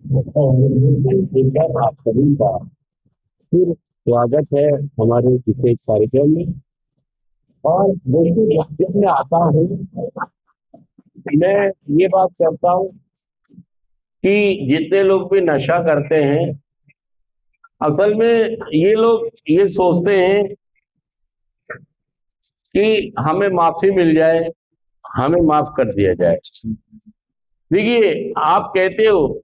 आप सभी का फिर स्वागत है हमारे विशेष कार्यक्रम में। और देखिए, जब मैं आता हूँ, मैं ये बात करता हूँ कि जितने लोग भी नशा करते हैं, असल में ये लोग ये सोचते हैं कि हमें माफी मिल जाए, हमें माफ कर दिया जाए। देखिए, आप कहते हो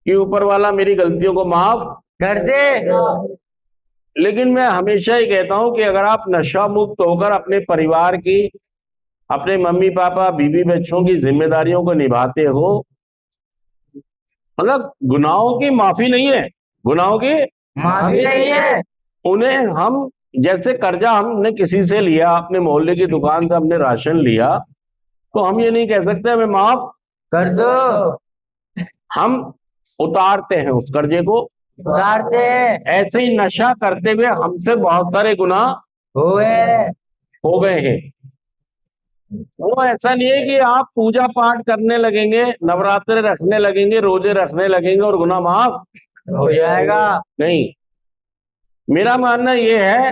कि ऊपर वाला मेरी गलतियों को माफ कर दे, लेकिन मैं हमेशा ही कहता हूं कि अगर आप नशा मुक्त होकर अपने परिवार की, अपने मम्मी पापा बीवी बच्चों की जिम्मेदारियों को निभाते हो, मतलब गुनाहों की माफी नहीं है, गुनाहों की माफी नहीं है। उन्हें हम, जैसे कर्जा हमने किसी से लिया, अपने मोहल्ले की दुकान से हमने राशन लिया, तो हम ये नहीं कह सकते हमें माफ कर दो। हम उतारते हैं उस कर्जे को, उतारते हैं। ऐसे ही नशा करते हुए हमसे बहुत सारे गुनाह हो गए हैं। वो ऐसा नहीं है कि आप पूजा पाठ करने लगेंगे, नवरात्रे रखने लगेंगे, रोजे रखने लगेंगे और गुनाह माफ हो जाएगा, नहीं। मेरा मानना यह है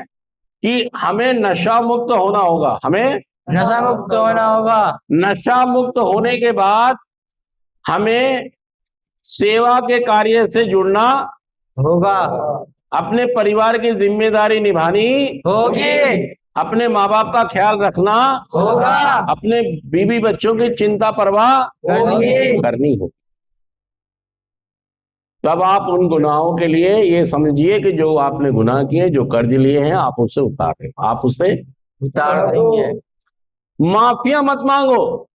कि हमें नशा मुक्त होना होगा, हमें नशा मुक्त होना होगा। नशा मुक्त होने के बाद हमें सेवा के कार्य से जुड़ना होगा, अपने परिवार की जिम्मेदारी निभानी होगी, अपने माँ बाप का ख्याल रखना होगा, अपने बीवी बच्चों की चिंता परवाह करनी होगी। तब आप उन गुनाहों के लिए ये समझिए कि जो आपने गुनाह किए, जो कर्ज लिए हैं, आप उससे उतार रहे, आप उससे उतार देंगे। माफिया मत मांगो।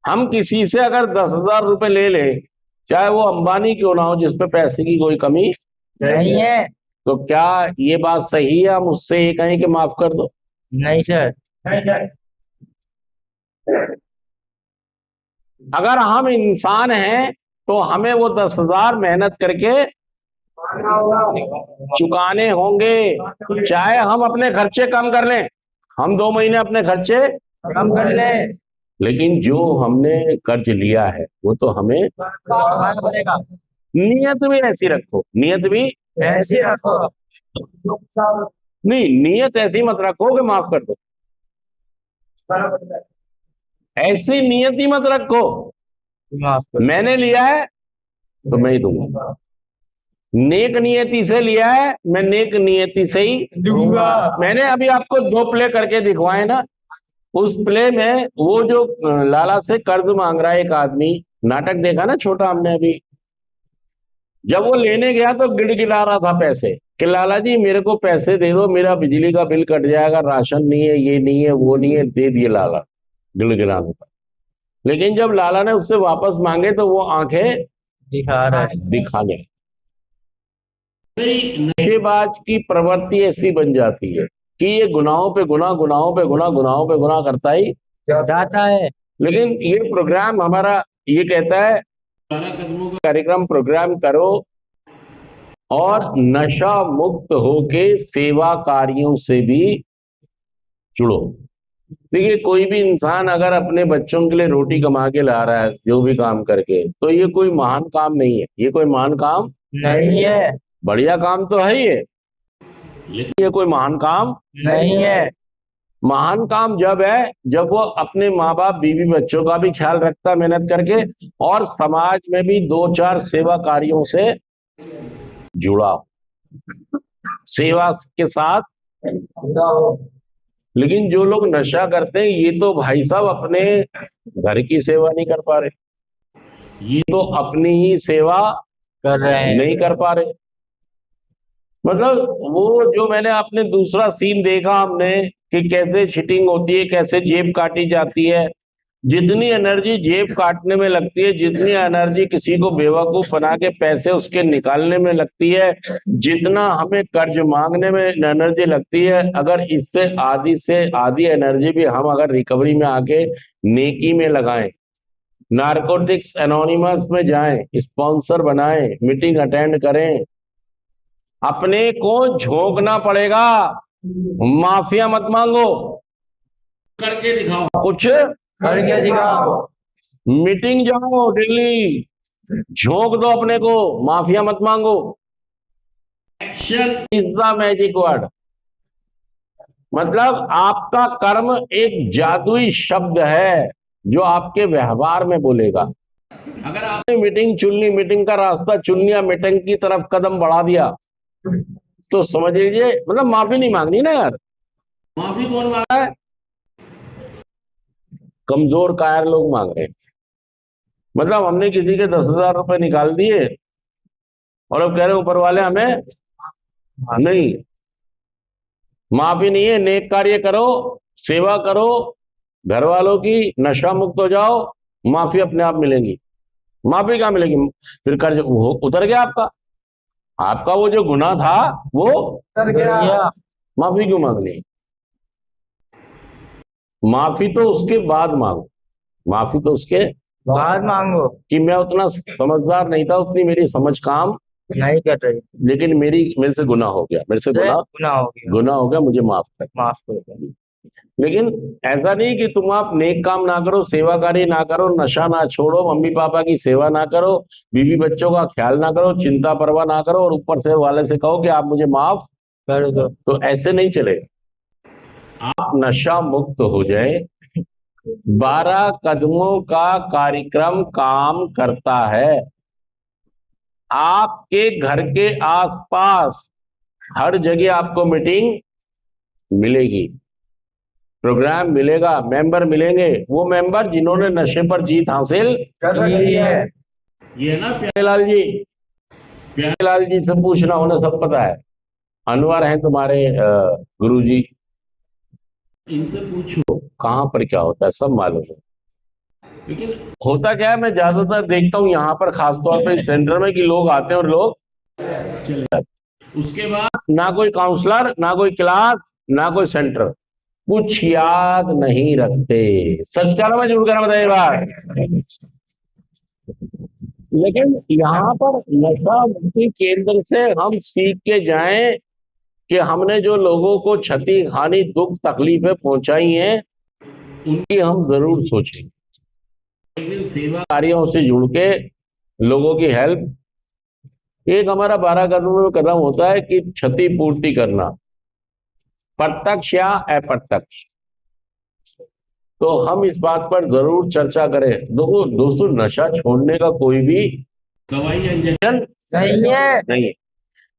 हम किसी से अगर 10,000 रुपए ले लें, चाहे वो अंबानी क्यों ना हो, जिसपे पैसे की कोई कमी नहीं है, तो क्या ये बात सही है हम उससे ये कहें कि माफ कर दो? नहीं सर। अगर हम इंसान हैं तो हमें वो 10,000 मेहनत करके चुकाने होंगे, चाहे हम अपने खर्चे कम कर लें, हम 2 महीने अपने खर्चे कम कर लें, लेकिन जो हमने कर्ज लिया है वो तो हमें पड़ेगा। नियत भी ऐसी रखो, नियत भी ऐसी रखो। नहीं, नियत ऐसी मत रखो कि माफ कर दो, ऐसी नियत ही मत रखो। मैंने लिया है तो मैं ही दूंगा, नेक नियति से लिया है, मैं नेक नियति से ही दूंगा। मैंने अभी आपको 2 प्ले करके दिखवाए ना, उस प्ले में वो जो लाला से कर्ज मांग रहा है एक आदमी, नाटक देखा ना छोटा हमने अभी, जब वो लेने गया तो गिड़गिड़ा रहा था पैसे कि लाला जी मेरे को पैसे दे दो, मेरा बिजली का बिल कट जाएगा, राशन नहीं है, ये नहीं है, वो नहीं है, दे दिए लाला गिड़गिड़ाने पर। लेकिन जब लाला ने उससे वापस मांगे तो वो आंखें दिखाने। नशेबाज की प्रवृत्ति ऐसी बन जाती है कि ये गुनाहों पे गुनाह, गुनाहों पे गुनाह, गुनाहों पे गुनाह करता ही जाता है। लेकिन ये प्रोग्राम हमारा ये कहता है, 12 कदमों का कार्यक्रम प्रोग्राम करो और नशा मुक्त होके सेवा कार्यों से भी जुड़ो। देखिए, कोई भी इंसान अगर अपने बच्चों के लिए रोटी कमा के ला रहा है, जो भी काम करके, तो ये कोई महान काम नहीं है, ये कोई महान काम नहीं है। बढ़िया काम तो है ये, लेकिन ये कोई महान काम नहीं है। महान काम जब है जब वो अपने माँ बाप बीवी बच्चों का भी ख्याल रखता है मेहनत करके, और समाज में भी 2-4 सेवा कार्यों से जुड़ा, सेवा के साथ। लेकिन जो लोग नशा करते हैं, ये तो भाई साहब अपने घर की सेवा नहीं कर पा रहे, ये तो अपनी ही सेवा कर रहे हैं, नहीं कर पा रहे। मतलब वो जो मैंने आपने दूसरा सीन देखा हमने कि कैसे चीटिंग होती है, कैसे जेब काटी जाती है। जितनी एनर्जी जेब काटने में लगती है, जितनी एनर्जी किसी को बेवकूफ बना के पैसे उसके निकालने में लगती है, जितना हमें कर्ज मांगने में एनर्जी लगती है, अगर इससे आधी एनर्जी भी हम अगर रिकवरी में आके नेकी में लगाएं, नारकोटिक्स एनोनिमस में जाएं, स्पॉन्सर बनाएं, मीटिंग अटेंड करें, अपने को झोंकना पड़ेगा। माफिया मत मांगो, करके दिखाओ, कुछ करके दिखाओ। मीटिंग जाओ डेली, झोंक दो अपने को, माफिया मत मांगो। Action is the magic word. मतलब आपका कर्म एक जादुई शब्द है जो आपके व्यवहार में बोलेगा। अगर आपने मीटिंग चुन ली, मीटिंग का रास्ता चुन लिया, मीटिंग की तरफ कदम बढ़ा दिया, तो समझ लीजिए मतलब माफी नहीं मांगनी ना यार। माफी कौन मांग रहा है? कमजोर कायर लोग मांग रहे हैं। मतलब हमने किसी के 10,000 रुपए निकाल दिए और अब कह रहे ऊपर वाले हमें नहीं। माफी नहीं है, नेक कार्य करो, सेवा करो, घर वालों की, नशा मुक्त हो जाओ, माफी अपने आप मिलेगी। माफी क्या मिलेगी? फिर कर्ज उतर गया आपका। आपका वो जो गुनाह था वो उतर गया। माफी क्यों मांगनी? माफी तो उसके बाद मांगो। माफी तो उसके बाद मांगो कि मैं उतना समझदार नहीं था, उतनी मेरी समझ काम नहीं कर रही, लेकिन मेरे से गुनाह हो गया, मेरे से गुनाह हो गया, मुझे माफ कर। लेकिन ऐसा नहीं कि तुम आप नेक काम ना करो, सेवाकारी ना करो, नशा ना छोड़ो, मम्मी पापा की सेवा ना करो, बीवी बच्चों का ख्याल ना करो, चिंता परवाह ना करो और ऊपर से वाले से कहो कि आप मुझे माफ कर दो। तो ऐसे नहीं चलेगा। आप नशा मुक्त हो जाए। 12 कदमों का कार्यक्रम काम करता है। आपके घर के आसपास हर जगह आपको मीटिंग मिलेगी, प्रोग्राम मिलेगा, मेंबर मिलेंगे, वो मेंबर जिन्होंने नशे पर जीत हासिल कर ली है। ये है ना प्यारेलाल जी। प्यारेलाल जी से पूछना, उन्हें सब पता है। अनवर हैं तुम्हारे गुरुजी, इनसे पूछो कहाँ पर क्या होता है, सब मालूम है। लेकिन होता क्या है, मैं ज्यादातर देखता हूँ यहाँ पर खासतौर पर इस सेंटर में कि लोग आते हैं और लोग चले जाते हैं। उसके बाद ना कोई काउंसलर, ना कोई क्लास, ना कोई सेंटर, कुछ याद नहीं रखते। सच कह रहा मैं, झूठ कह रहा बताइए बात। लेकिन यहाँ पर नशा मुक्ति केंद्र से हम सीख के जाएं कि हमने जो लोगों को क्षति, हानि, दुख, तकलीफें पहुंचाई हैं, उनकी हम जरूर सोचें। लेकिन सेवा कार्यों से जुड़ के लोगों की हेल्प, एक हमारा 12 कदमों में कदम होता है कि क्षति पूर्ति करना, प्रत्यक्ष या अप्रत्यक्ष। तो हम इस बात पर जरूर चर्चा करें। दोस्तों नशा छोड़ने का कोई भी दवाई या इंजेक्शन नहीं है।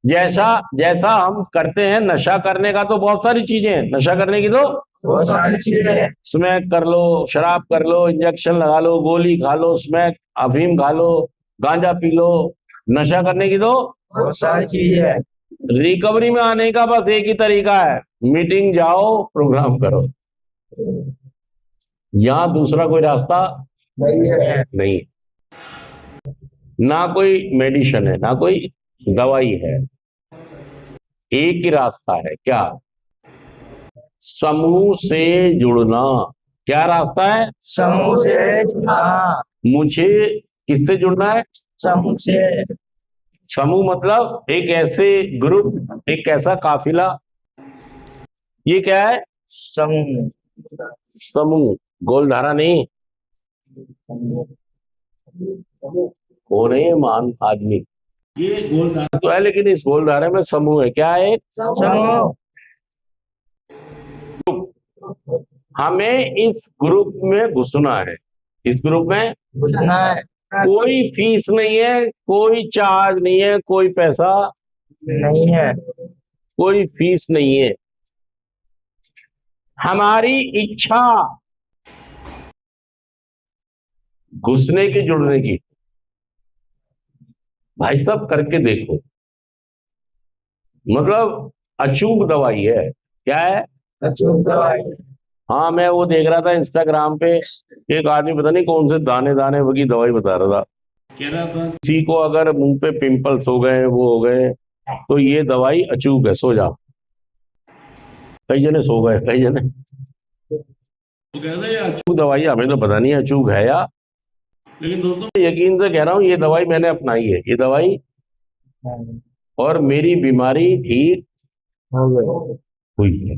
जैसा जैसा हम करते हैं, नशा करने का तो बहुत सारी चीजें हैं, नशा करने की तो बहुत सारी चीजें हैं। स्मैक कर लो, शराब कर लो, इंजेक्शन लगा लो, गोली खा लो, स्मैक अफीम खा लो, गांजा पी लो। नशा करने की तो बहुत सारी चीजें हैं। रिकवरी में आने का बस एक ही तरीका है, मीटिंग जाओ, प्रोग्राम करो। यहाँ दूसरा कोई रास्ता नहीं। ना कोई मेडिसिन है, ना कोई दवाई है। एक ही रास्ता है, क्या? समूह से जुड़ना। क्या रास्ता है? समूह से जुड़ना। मुझे किससे जुड़ना है? समूह से। समूह मतलब एक ऐसे ग्रुप, एक ऐसा काफिला। ये क्या है? समूह। समूह, गोलधारा नहीं। वो नहीं है महान आदमी, ये गोलधारा तो है, लेकिन इस गोलधारे में समूह है। क्या है? समूह। हमें इस ग्रुप में घुसना है, इस ग्रुप में घुसना है। कोई फीस नहीं है, कोई चार्ज नहीं है, कोई पैसा नहीं है, कोई फीस नहीं है। हमारी इच्छा घुसने की, जुड़ने की। भाई साहब करके देखो, मतलब अचूक दवाई है। क्या है? अचूक दवाई। हाँ, मैं वो देख रहा था इंस्टाग्राम पे, एक आदमी पता नहीं कौन से दाने दाने की दवाई बता रहा था। कह रहा था किसी को अगर मुंह पे पिंपल्स हो गए, वो हो गए, तो ये दवाई अचूक है, सो जा। कई जने सो गए, कई जने। तो कहता है ये अचूक दवाई, हमें तो पता नहीं अचूक है या। लेकिन दोस्तों यकीन से कह रहा हूँ, ये दवाई मैंने अपनाई है, ये दवाई, और मेरी बीमारी ठीक हो गई, हुई है।